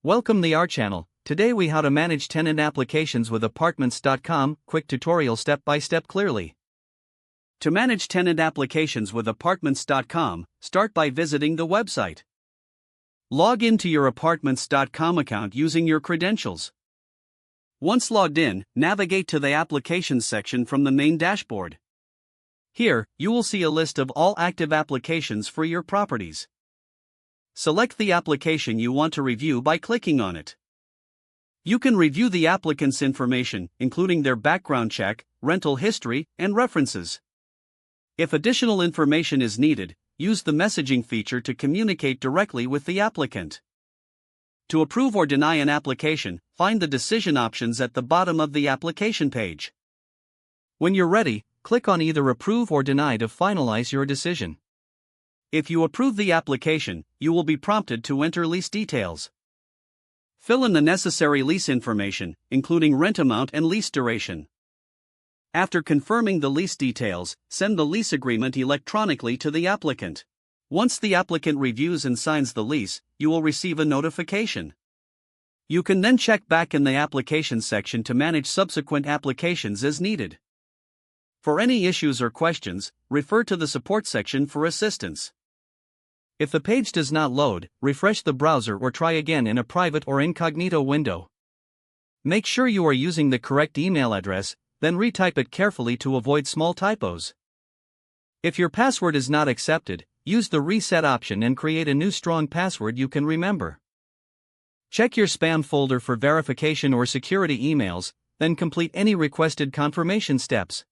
Welcome to our channel. Today we how to manage tenant applications with apartments.com, quick tutorial step by step clearly. To manage tenant applications with apartments.com, start by visiting the website. Log into your apartments.com account using your credentials. Once logged in, navigate to the applications section from the main dashboard. Here, you will see a list of all active applications for your properties. Select the application you want to review by clicking on it. You can review the applicant's information, including their background check, rental history, and references. If additional information is needed, use the messaging feature to communicate directly with the applicant. To approve or deny an application, find the decision options at the bottom of the application page. When you're ready, click on either approve or deny to finalize your decision. If you approve the application, you will be prompted to enter lease details. Fill in the necessary lease information, including rent amount and lease duration. After confirming the lease details, send the lease agreement electronically to the applicant. Once the applicant reviews and signs the lease, you will receive a notification. You can then check back in the application section to manage subsequent applications as needed. For any issues or questions, refer to the support section for assistance. If the page does not load, refresh the browser or try again in a private or incognito window. Make sure you are using the correct email address, then retype it carefully to avoid small typos. If your password is not accepted, use the reset option and create a new strong password you can remember. Check your spam folder for verification or security emails, then complete any requested confirmation steps.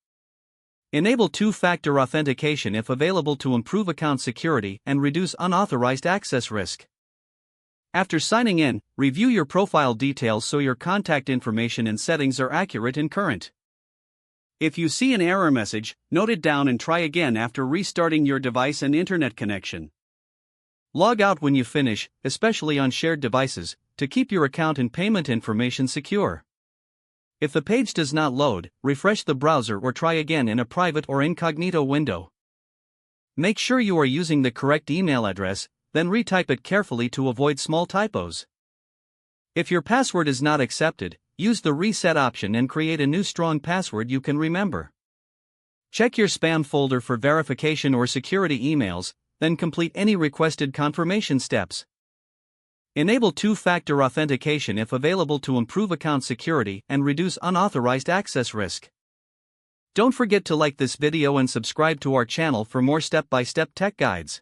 Enable two-factor authentication if available to improve account security and reduce unauthorized access risk. After signing in, review your profile details so your contact information and settings are accurate and current. If you see an error message, note it down and try again after restarting your device and internet connection. Log out when you finish, especially on shared devices, to keep your account and payment information secure. If the page does not load, refresh the browser or try again in a private or incognito window. Make sure you are using the correct email address, then retype it carefully to avoid small typos. If your password is not accepted, use the reset option and create a new strong password you can remember. Check your spam folder for verification or security emails, then complete any requested confirmation steps. Enable two-factor authentication if available to improve account security and reduce unauthorized access risk. Don't forget to like this video and subscribe to our channel for more step-by-step tech guides.